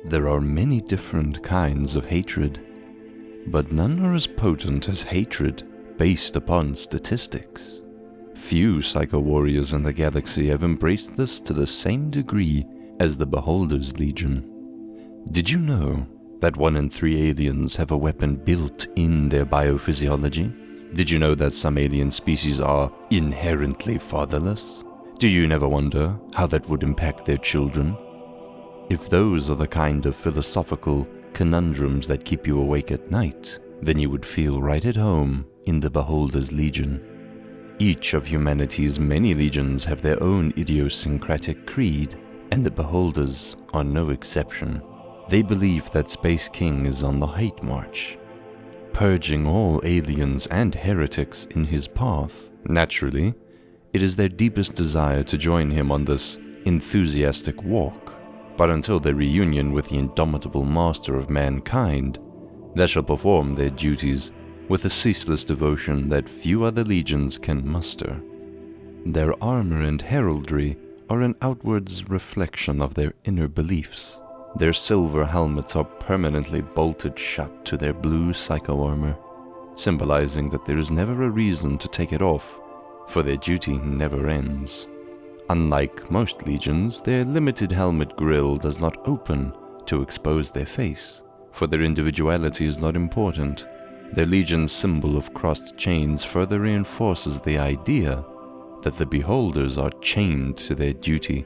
There are many different kinds of hatred, but none are as potent as hatred based upon statistics. Few psycho-warriors in the galaxy have embraced this to the same degree as the Beholder's Legion. Did you know that 1 in 3 aliens have a weapon built in their biophysiology? Did you know that some alien species are inherently fatherless? Do you never wonder how that would impact their children? If those are the kind of philosophical conundrums that keep you awake at night, then you would feel right at home in the Beholder's Legion. Each of humanity's many legions have their own idiosyncratic creed, and the Beholders are no exception. They believe that Spaceking is on the hate march, purging all aliens and heretics in his path. Naturally, it is their deepest desire to join him on this enthusiastic walk. But until their reunion with the indomitable master of mankind, they shall perform their duties with a ceaseless devotion that few other legions can muster. Their armor and heraldry are an outwards reflection of their inner beliefs. Their silver helmets are permanently bolted shut to their blue psycho-armor, symbolizing that there is never a reason to take it off, for their duty never ends. Unlike most legions, their limited helmet grille does not open to expose their face, for their individuality is not important. Their legion's symbol of crossed chains further reinforces the idea that the Beholders are chained to their duty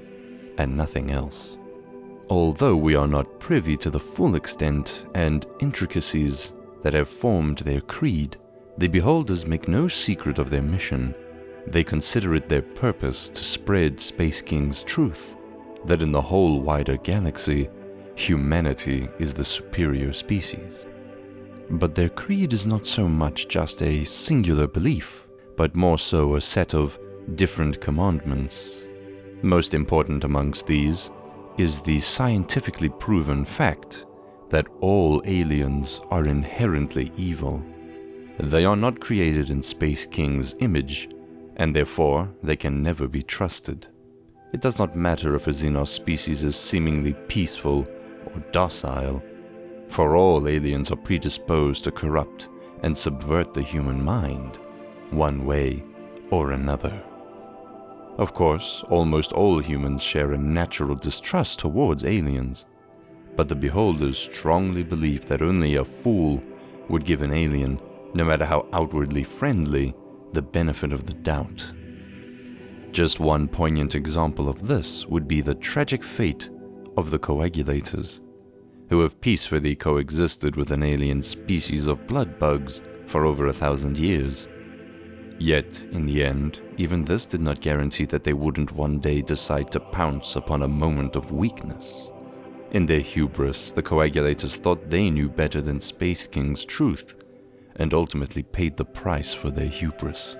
and nothing else. Although we are not privy to the full extent and intricacies that have formed their creed, the Beholders make no secret of their mission. They consider it their purpose to spread Spaceking's truth, that in the whole wider galaxy, humanity is the superior species. But their creed is not so much just a singular belief, but more so a set of different commandments. Most important amongst these is the scientifically proven fact that all aliens are inherently evil. They are not created in Spaceking's image, and therefore they can never be trusted. It does not matter if a Xenos species is seemingly peaceful or docile, for all aliens are predisposed to corrupt and subvert the human mind, one way or another. Of course, almost all humans share a natural distrust towards aliens, but the Beholders strongly believe that only a fool would give an alien, no matter how outwardly friendly, the benefit of the doubt. Just one poignant example of this would be the tragic fate of the coagulators, who have peacefully coexisted with an alien species of blood bugs for over 1,000 years. Yet, in the end, even this did not guarantee that they wouldn't one day decide to pounce upon a moment of weakness. In their hubris, the coagulators thought they knew better than Spaceking's truth, and ultimately paid the price for their hubris.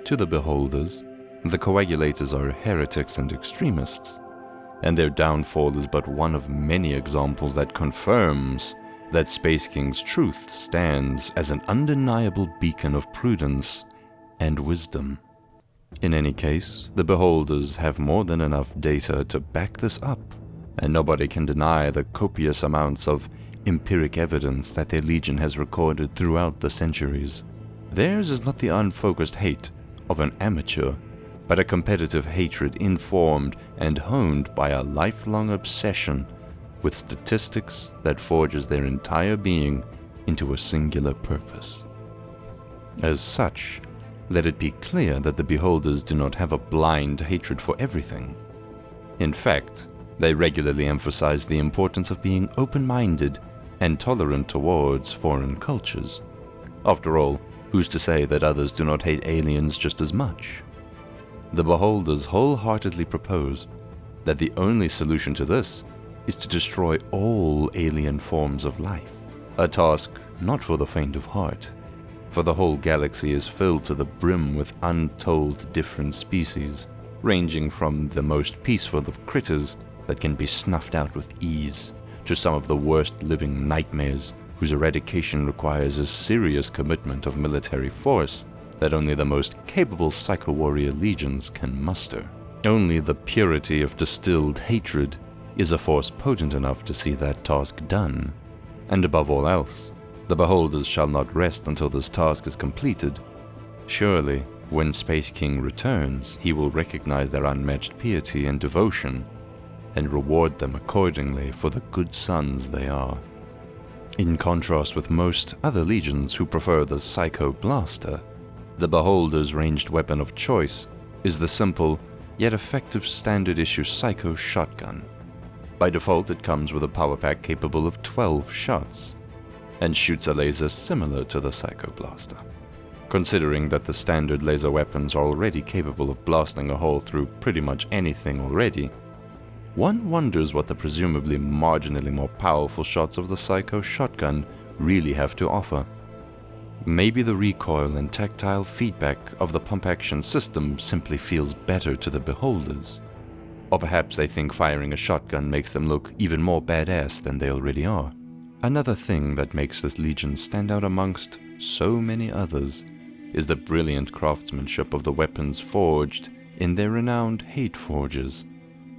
To the Beholders, the coagulators are heretics and extremists, and their downfall is but one of many examples that confirms that Spaceking's truth stands as an undeniable beacon of prudence and wisdom. In any case, the Beholders have more than enough data to back this up, and nobody can deny the copious amounts of empiric evidence that their legion has recorded throughout the centuries. Theirs is not the unfocused hate of an amateur, but a competitive hatred informed and honed by a lifelong obsession with statistics that forges their entire being into a singular purpose. As such, let it be clear that the Beholders do not have a blind hatred for everything. In fact, they regularly emphasize the importance of being open-minded and tolerant towards foreign cultures. After all, who's to say that others do not hate aliens just as much? The Beholders wholeheartedly propose that the only solution to this is to destroy all alien forms of life, a task not for the faint of heart, for the whole galaxy is filled to the brim with untold different species, ranging from the most peaceful of critters that can be snuffed out with ease, to some of the worst living nightmares whose eradication requires a serious commitment of military force that only the most capable psycho-warrior legions can muster. Only the purity of distilled hatred is a force potent enough to see that task done. And above all else, the beholders shall not rest until this task is completed. Surely, when Spaceking returns, he will recognize their unmatched piety and devotion, and reward them accordingly for the good sons they are. In contrast with most other legions who prefer the Psycho Blaster, the beholder's ranged weapon of choice is the simple, yet effective standard-issue Psycho Shotgun. By default, it comes with a power pack capable of 12 shots, and shoots a laser similar to the Psycho Blaster. Considering that the standard laser weapons are already capable of blasting a hole through pretty much anything already, one wonders what the presumably marginally more powerful shots of the Psycho Shotgun really have to offer. Maybe the recoil and tactile feedback of the pump-action system simply feels better to the beholders. Or perhaps they think firing a shotgun makes them look even more badass than they already are. Another thing that makes this legion stand out amongst so many others is the brilliant craftsmanship of the weapons forged in their renowned hate forges.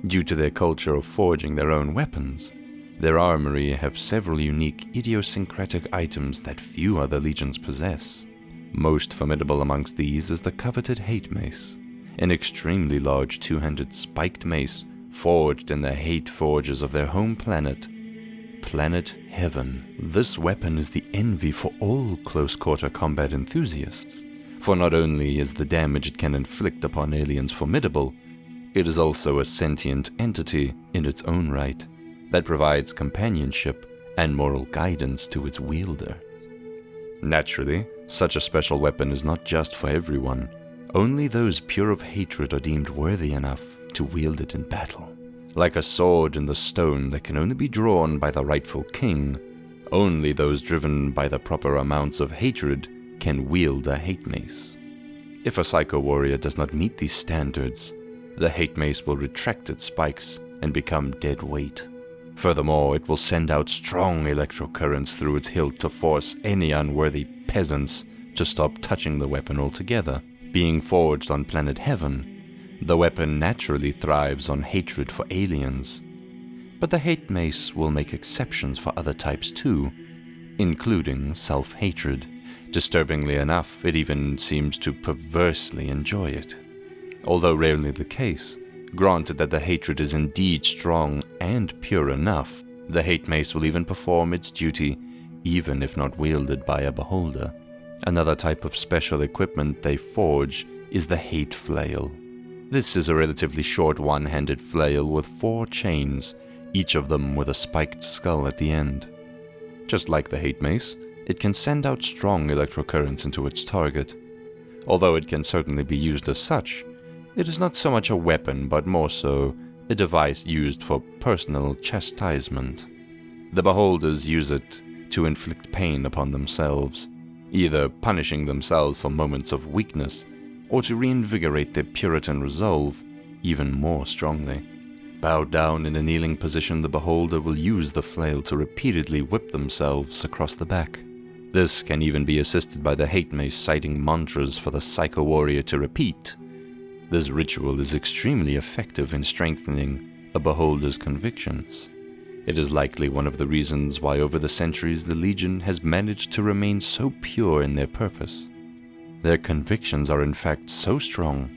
Due to their culture of forging their own weapons, their armory have several unique idiosyncratic items that few other legions possess. Most formidable amongst these is the coveted Hate Mace, an extremely large two-handed spiked mace forged in the hate forges of their home planet, Planet Heaven. This weapon is the envy for all close-quarter combat enthusiasts, for not only is the damage it can inflict upon aliens formidable, it is also a sentient entity in its own right that provides companionship and moral guidance to its wielder. Naturally, such a special weapon is not just for everyone. Only those pure of hatred are deemed worthy enough to wield it in battle. Like a sword in the stone that can only be drawn by the rightful king, only those driven by the proper amounts of hatred can wield a hate mace. If a psycho warrior does not meet these standards, the hate mace will retract its spikes and become dead weight. Furthermore, it will send out strong electrocurrents through its hilt to force any unworthy peasants to stop touching the weapon altogether. Being forged on planet Heaven, the weapon naturally thrives on hatred for aliens. But the hate mace will make exceptions for other types too, including self-hatred. Disturbingly enough, it even seems to perversely enjoy it. Although rarely the case, granted that the hatred is indeed strong and pure enough, the hate mace will even perform its duty, even if not wielded by a beholder. Another type of special equipment they forge is the hate flail. This is a relatively short one-handed flail with 4 chains, each of them with a spiked skull at the end. Just like the hate mace, it can send out strong electrocurrents into its target. Although it can certainly be used as such, it is not so much a weapon but more so a device used for personal chastisement. The beholders use it to inflict pain upon themselves, either punishing themselves for moments of weakness or to reinvigorate their Puritan resolve even more strongly. Bowed down in a kneeling position, the beholder will use the flail to repeatedly whip themselves across the back. This can even be assisted by the hate mace citing mantras for the psycho warrior to repeat. This ritual is extremely effective in strengthening a beholder's convictions. It is likely one of the reasons why over the centuries the Legion has managed to remain so pure in their purpose. Their convictions are in fact so strong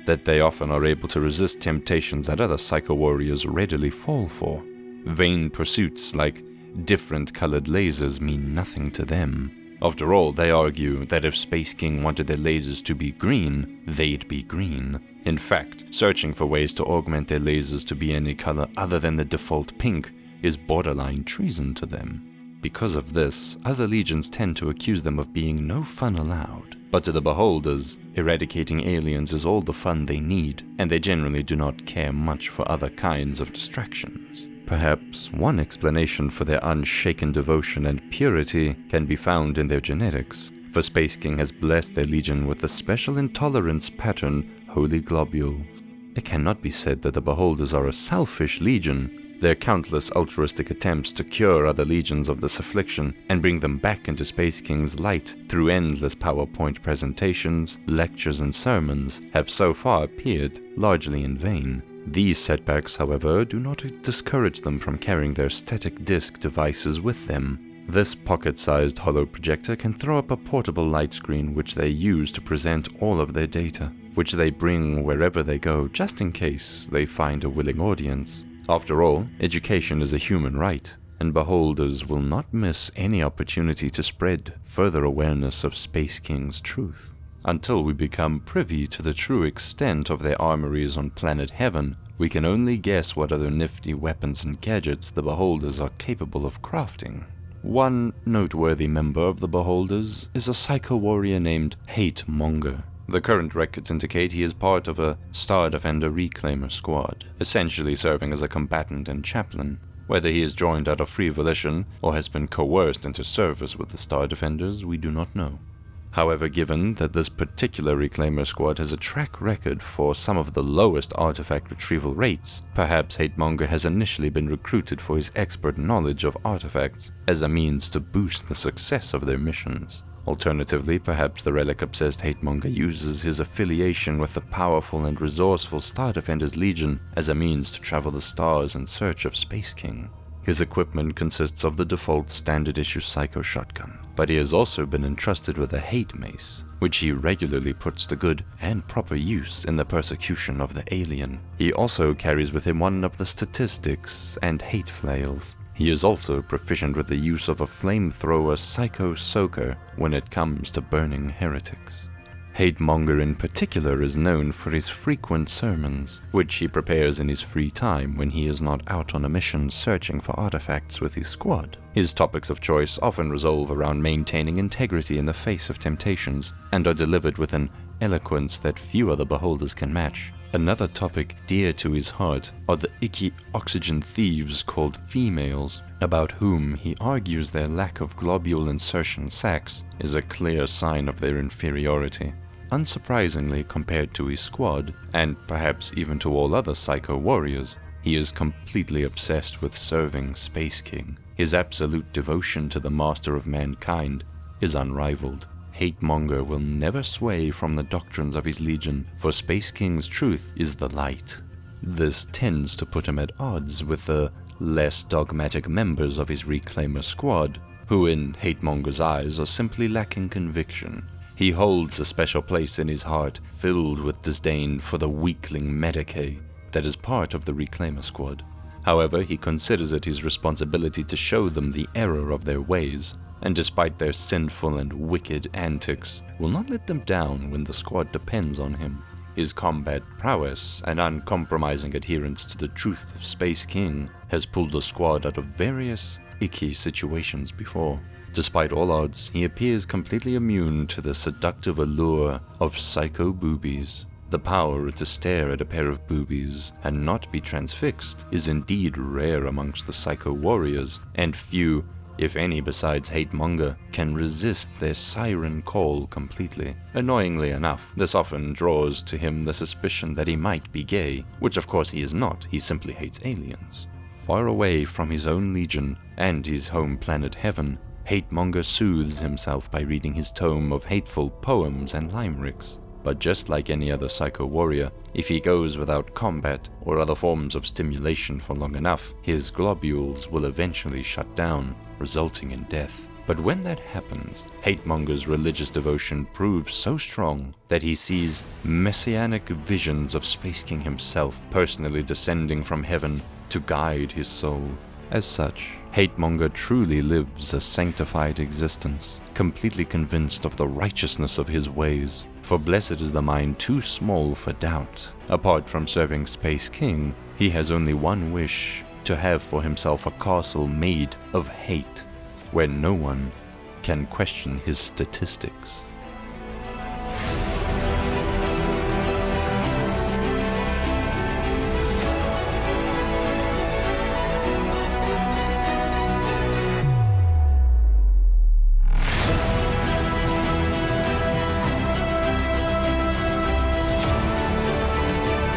that they often are able to resist temptations that other psycho warriors readily fall for. Vain pursuits like different colored lasers mean nothing to them. After all, they argue that if Spaceking wanted their lasers to be green, they'd be green. In fact, searching for ways to augment their lasers to be any color other than the default pink is borderline treason to them. Because of this, other legions tend to accuse them of being no fun allowed. But to the beholders, eradicating aliens is all the fun they need, and they generally do not care much for other kinds of distractions. Perhaps one explanation for their unshaken devotion and purity can be found in their genetics, for Spaceking has blessed their legion with the special intolerance pattern Holy Globules. It cannot be said that the beholders are a selfish legion. Their countless altruistic attempts to cure other legions of this affliction and bring them back into Spaceking's light through endless PowerPoint presentations, lectures, and sermons have so far appeared largely in vain. These setbacks, however, do not discourage them from carrying their static disc devices with them. This pocket-sized hollow projector can throw up a portable light screen which they use to present all of their data, which they bring wherever they go just in case they find a willing audience. After all, education is a human right, and beholders will not miss any opportunity to spread further awareness of Spaceking's truth. Until we become privy to the true extent of their armories on planet Heaven, we can only guess what other nifty weapons and gadgets the beholders are capable of crafting. One noteworthy member of the beholders is a psycho-warrior named Hatemonger. The current records indicate he is part of a Star Defender Reclaimer squad, essentially serving as a combatant and chaplain. Whether he is joined out of free volition or has been coerced into service with the Star Defenders, we do not know. However, given that this particular Reclaimer squad has a track record for some of the lowest artifact retrieval rates, perhaps Hatemonger has initially been recruited for his expert knowledge of artifacts as a means to boost the success of their missions. Alternatively, perhaps the relic-obsessed Hatemonger uses his affiliation with the powerful and resourceful Star Defenders Legion as a means to travel the stars in search of Spaceking. His equipment consists of the default standard-issue Psycho Shotgun, but he has also been entrusted with a Hate Mace, which he regularly puts to good and proper use in the persecution of the alien. He also carries with him one of the statistics and hate flails. He is also proficient with the use of a flamethrower Psycho Soaker when it comes to burning heretics. Hatemonger in particular is known for his frequent sermons, which he prepares in his free time when he is not out on a mission searching for artifacts with his squad. His topics of choice often revolve around maintaining integrity in the face of temptations, and are delivered with an eloquence that few other beholders can match. Another topic dear to his heart are the icky oxygen thieves called females, about whom he argues their lack of globule insertion sacs is a clear sign of their inferiority. Unsurprisingly, compared to his squad, and perhaps even to all other Psycho Warriors, he is completely obsessed with serving Spaceking. His absolute devotion to the master of mankind is unrivaled. Hatemonger will never sway from the doctrines of his legion, for Spaceking's truth is the light. This tends to put him at odds with the less dogmatic members of his Reclaimer squad, who in Hatemonger's eyes are simply lacking conviction. He holds a special place in his heart, filled with disdain for the weakling Medicae that is part of the Reclaimer squad. However, he considers it his responsibility to show them the error of their ways, and despite their sinful and wicked antics, will not let them down when the squad depends on him. His combat prowess and uncompromising adherence to the truth of Spaceking has pulled the squad out of various icky situations before. Despite all odds, he appears completely immune to the seductive allure of psycho boobies. The power to stare at a pair of boobies and not be transfixed is indeed rare amongst the Psycho Warriors, and few, if any besides Hatemonger, can resist their siren call completely. Annoyingly enough, this often draws to him the suspicion that he might be gay, which of course he is not, he simply hates aliens. Far away from his own legion and his home planet Heaven, Hatemonger soothes himself by reading his tome of hateful poems and limericks. But just like any other Psycho Warrior, if he goes without combat or other forms of stimulation for long enough, his globules will eventually shut down, resulting in death. But when that happens, Hatemonger's religious devotion proves so strong that he sees messianic visions of Spaceking himself personally descending from heaven to guide his soul. As such, Hatemonger truly lives a sanctified existence, completely convinced of the righteousness of his ways. For blessed is the mind too small for doubt. Apart from serving Spaceking, he has only one wish: to have for himself a castle made of hate, where no one can question his statistics.